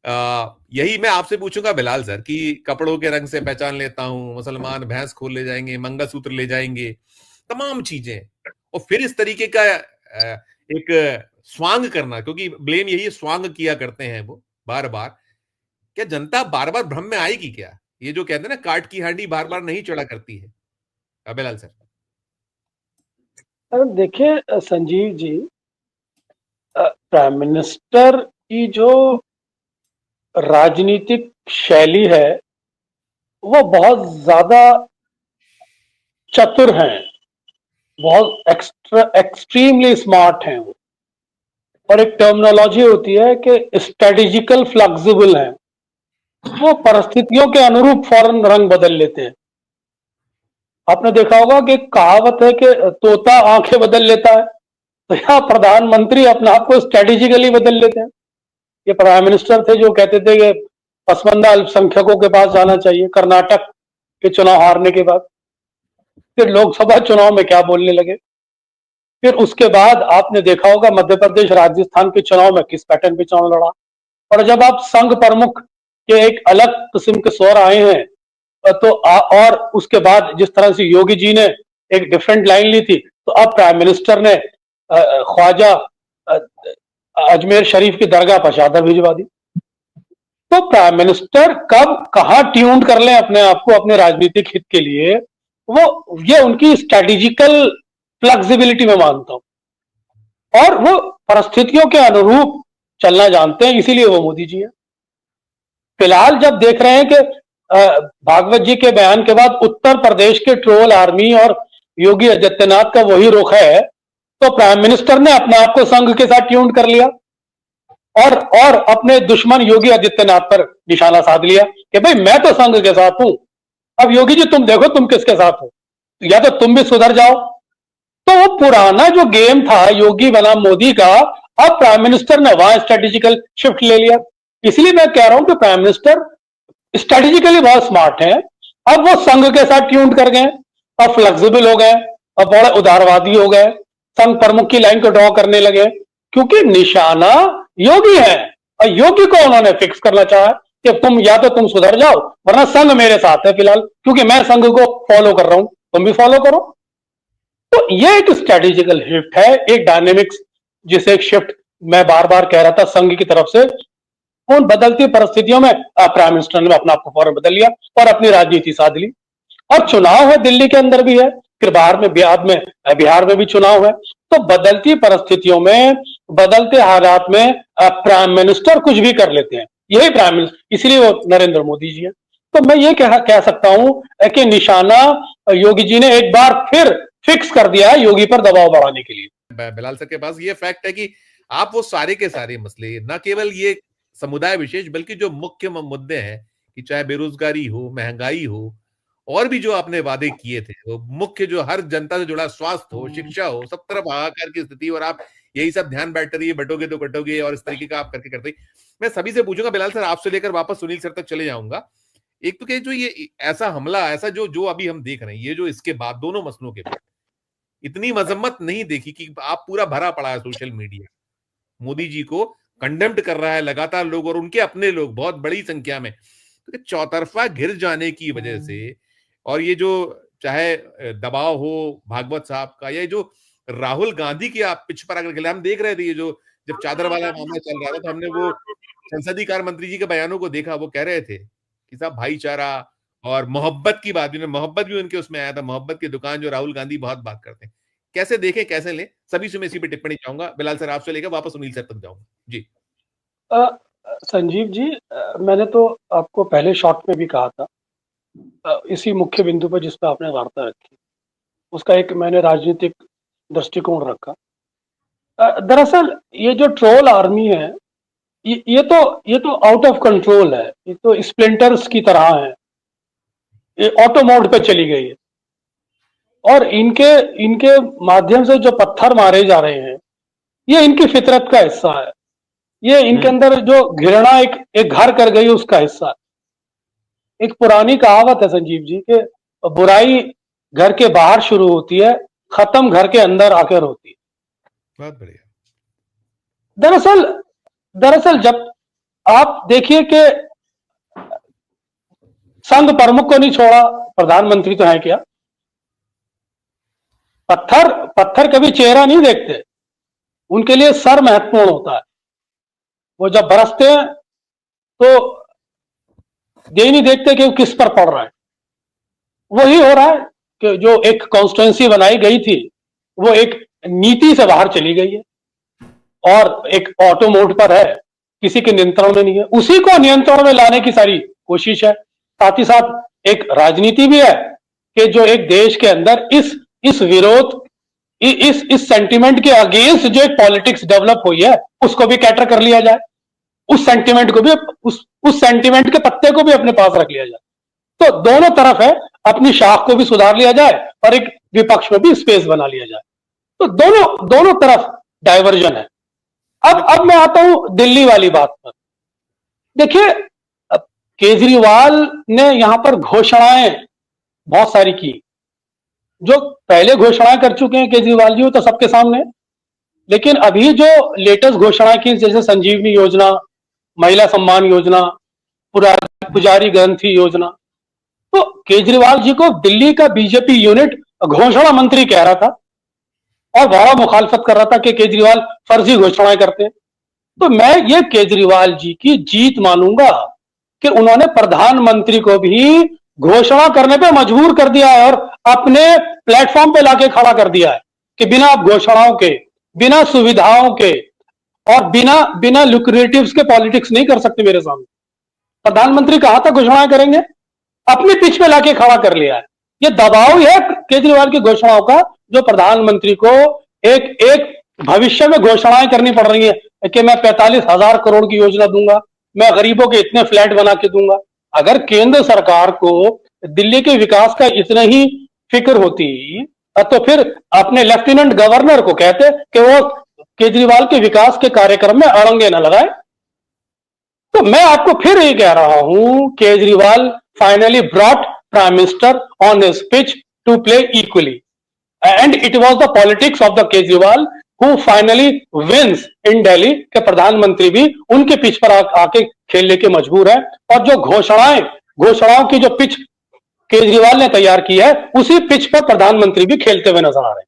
यही मैं आपसे पूछूंगा बिलाल सर कि कपड़ों के रंग से पहचान लेता हूं, मुसलमान भैंस खोल ले जाएंगे, मंगलसूत्र ले जाएंगे, तमाम चीजें, और फिर इस तरीके का एक स्वांग करना, क्योंकि ब्लेम यही स्वांग किया करते हैं वो बार बार। क्या जनता बार बार भ्रम में आएगी क्या? ये जो कहते हैं ना, काट की हांडी बार बार नहीं चढ़ा करती है। बिलाल सर। देखिए संजीव जी, प्राइम मिनिस्टर की जो राजनीतिक शैली है वो बहुत ज्यादा चतुर हैं, बहुत एक्सट्रीमली स्मार्ट हैं वो। और एक टर्मिनोलॉजी होती है कि स्ट्रेटेजिकल फ्लेक्सिबल हैं, वो परिस्थितियों के अनुरूप फौरन रंग बदल लेते हैं। आपने देखा होगा कि कहावत है कि तोता आंखें बदल लेता है, तो यहाँ प्रधानमंत्री अपने आप को स्ट्रेटेजिकली बदल लेते हैं। ये प्राइम मिनिस्टर थे जो कहते थे कि पसमानदा अल्पसंख्यकों के पास जाना चाहिए कर्नाटक के चुनाव हारने के बाद। फिर लोकसभा चुनाव में क्या बोलने लगे। फिर उसके बाद आपने देखा होगा मध्य प्रदेश राजस्थान के चुनाव में किस पैटर्न पे चुनाव लड़ा। और जब आप संघ प्रमुख के एक अलग किस्म के स्वर आए हैं तो और उसके बाद जिस तरह से योगी जी ने एक डिफरेंट लाइन ली थी, तो अब प्राइम मिनिस्टर ने ख्वाजा अजमेर शरीफ की दरगाह पर चादर भिजवा दी। तो प्राइम मिनिस्टर कब कहां ट्यून कर लें अपने आप को अपने राजनीतिक हित के लिए, वो ये उनकी स्ट्रेटेजिकल फ्लेक्सिबिलिटी में मानता हूं। और वो परिस्थितियों के अनुरूप चलना जानते हैं, इसीलिए वो मोदी जी है। फिलहाल जब देख रहे हैं कि भागवत जी के बयान के बाद उत्तर प्रदेश के ट्रोल आर्मी और योगी आदित्यनाथ का वही रुख है, तो प्राइम मिनिस्टर ने अपने आप को संघ के साथ ट्यून कर लिया और अपने दुश्मन योगी आदित्यनाथ पर निशाना साध लिया कि भाई मैं तो संघ के साथ हूं, अब योगी जी तुम देखो तुम किसके साथ हो, या तो तुम भी सुधर जाओ। तो वो पुराना जो गेम था योगी बनाम मोदी का, अब प्राइम मिनिस्टर ने वहां स्ट्रेटेजिकल शिफ्ट ले लिया। इसलिए मैं कह रहा हूं कि प्राइम मिनिस्टर स्ट्रेटेजिकली बहुत स्मार्ट है। अब वो संघ के साथ ट्यून कर गए, अब फ्लेक्सिबल हो गए, अब बड़े उदारवादी हो गए, संघ प्रमुख की लाइन को ड्रॉ करने लगे, क्योंकि निशाना योगी है और योगी को उन्होंने फिक्स करना चाहा कि तुम या तो तुम सुधर जाओ वरना संघ मेरे साथ है फिलहाल, क्योंकि मैं संघ को फॉलो कर रहा हूं, तुम भी फॉलो करो। तो ये एक स्ट्रेटेजिकल शिफ्ट है, एक डायनेमिक्स, जिसे एक शिफ्ट मैं बार बार कह रहा था संघ की तरफ से। उन बदलती परिस्थितियों में प्राइम मिनिस्टर ने अपना आपको फौरन बदल लिया और अपनी राजनीति साध ली। और चुनाव है, दिल्ली के अंदर भी है, फिर बिहार में भी चुनाव है। तो बदलती परिस्थितियों में, बदलते हालात में प्राइम मिनिस्टर कुछ भी कर लेते हैं, यही प्राइम मिनिस्टर, इसलिए वो नरेंद्र मोदी जी है। तो मैं ये कह सकता हूं कि निशाना योगी जी ने एक बार फिर फिक्स कर दिया है योगी पर दबाव बढ़ाने के लिए। बिलाल सर के पास ये फैक्ट है कि आप वो सारे के सारे मसले, न केवल ये समुदाय विशेष, बल्कि जो मुख्य मुद्दे हैं कि चाहे बेरोजगारी हो, महंगाई हो, और भी जो आपने वादे किए थे, वो मुख्य जो हर जनता से जुड़ा, स्वास्थ्य हो, शिक्षा हो, सब तरफ हाहाकार की स्थिति, और आप यही सब ध्यान बैठ रही है, बटोगे तो कटोगे, और इस तरीके का आप करके करते। मैं सभी से पूछूंगा बिलाल सर, आपसे लेकर वापस सुनील सर तक चले जाऊंगा। एक तो क्या जो ये ऐसा हमला, ऐसा जो जो अभी हम देख रहे हैं, ये जो इसके बाद दोनों मसलों के बाद इतनी मजम्मत नहीं देखी कि आप पूरा भरा पड़ा है सोशल मीडिया, मोदी जी को कंडेम्ड कर रहा है लगातार लोग, और उनके अपने लोग बहुत बड़ी संख्या में। तो चौतरफा घिर जाने की वजह से, और ये जो चाहे दबाव हो भागवत साहब का, या जो राहुल गांधी की आप पिछ पर अगर हम देख रहे थे, ये जो जब चादर वाला मामला चल रहा था, तो हमने वो संसदीय कार्य मंत्री जी के बयानों को देखा, वो कह रहे थे कि साहब भाईचारा और मोहब्बत की बात, मोहब्बत भी उनके उसमें आया था, मोहब्बत की दुकान जो राहुल गांधी बहुत बात करते हैं। कैसे देखें, कैसे लें, सभी से मैं इसी पे टिप्पणी चाहूंगा। बिलाल सर आपसे लेकर वापस सुनील सर तक जाऊंगा जी। संजीव जी, मैंने तो आपको पहले शॉर्ट में भी कहा था, इसी मुख्य बिंदु पर जिस पर आपने वार्ता रखी, उसका एक मैंने राजनीतिक दृष्टिकोण रखा। दरअसल ये जो ट्रोल आर्मी है, ये तो आउट ऑफ कंट्रोल है, ये तो स्प्लिंटर्स की तरह है, ये ऑटो मोड पे चली गई है। और इनके माध्यम से जो पत्थर मारे जा रहे हैं, ये इनकी फितरत का हिस्सा है। ये इनके अंदर जो घृणा एक घर कर गई उसका हिस्सा है। एक पुरानी कहावत है संजीव जी के, बुराई घर के बाहर शुरू होती है, खत्म घर के अंदर आकर होती है। बहुत बढ़िया। दरअसल जब आप देखिए कि संघ प्रमुख को नहीं छोड़ा, प्रधानमंत्री तो है क्या? पत्थर पत्थर कभी चेहरा नहीं देखते, उनके लिए सर महत्वपूर्ण होता है। वो जब बरसते हैं तो ये नहीं देखते कि वो किस पर पड़ रहा है। वही हो रहा है कि जो एक कॉन्स्टिट्यूंसी बनाई गई थी वो एक नीति से बाहर चली गई है और एक ऑटो मोड पर है, किसी के नियंत्रण में नहीं है। उसी को नियंत्रण में लाने की सारी कोशिश है। साथ ही साथ एक राजनीति भी है कि जो एक देश के अंदर इस विरोध, इस सेंटिमेंट के अगेंस्ट जो एक पॉलिटिक्स डेवलप हुई है उसको भी कैटर कर लिया जाए, उस सेंटिमेंट को भी, उस सेंटिमेंट के पत्ते को भी अपने पास रख लिया जाए। तो दोनों तरफ है, अपनी शाख को भी सुधार लिया जाए और एक विपक्ष में भी स्पेस बना लिया जाए। तो दोनों दोनों तरफ डाइवर्जन है। अब मैं आता हूं दिल्ली वाली बात पर। देखिए, केजरीवाल ने यहां पर घोषणाएं बहुत सारी की। जो पहले घोषणाएं कर चुके हैं केजरीवाल जी वो तो सबके सामने, लेकिन अभी जो लेटेस्ट घोषणाएं की, जैसे संजीवनी योजना, महिला सम्मान योजना, पुजारी ग्रंथी योजना, तो केजरीवाल जी को दिल्ली का बीजेपी यूनिट घोषणा मंत्री कह रहा था और बड़ा मुखालफत कर रहा था कि केजरीवाल फर्जी घोषणाएं करते हैं। तो मैं ये केजरीवाल जी की जीत मानूंगा कि उन्होंने प्रधानमंत्री को भी घोषणा करने पे मजबूर कर दिया है और अपने प्लेटफॉर्म पे लाके खड़ा कर दिया है कि बिना घोषणाओं के, बिना सुविधाओं के और बिना लुक्रेटिव्स के पॉलिटिक्स नहीं कर सकते मेरे सामने। प्रधानमंत्री कहा था घोषणाएं करेंगे, अपनी पिच पे लाके खड़ा कर लिया है। ये दबाव है केजरीवाल की घोषणाओं का, जो प्रधानमंत्री को एक भविष्य में घोषणाएं करनी पड़ रही है कि मैं 45,000 करोड़ की योजना दूंगा, मैं गरीबों के इतने फ्लैट बना के दूंगा। अगर केंद्र सरकार को दिल्ली के विकास का इतना ही फिक्र होती तो फिर अपने लेफ्टिनेंट गवर्नर को कहते कि वो केजरीवाल के विकास के कार्यक्रम में अड़ंगे न लगाए। तो मैं आपको फिर ये कह रहा हूं, Kejriwal finally brought prime minister on his pitch to play equally and it was the politics of the Kejriwal who finally wins in Delhi के प्रधानमंत्री भी उनके पिच पर आके खेलने के मजबूर है। और जो घोषणाओं की जो पिच केजरीवाल ने तैयार की है उसी पिच पर प्रधानमंत्री भी खेलते हुए नजर आ रहे हैं।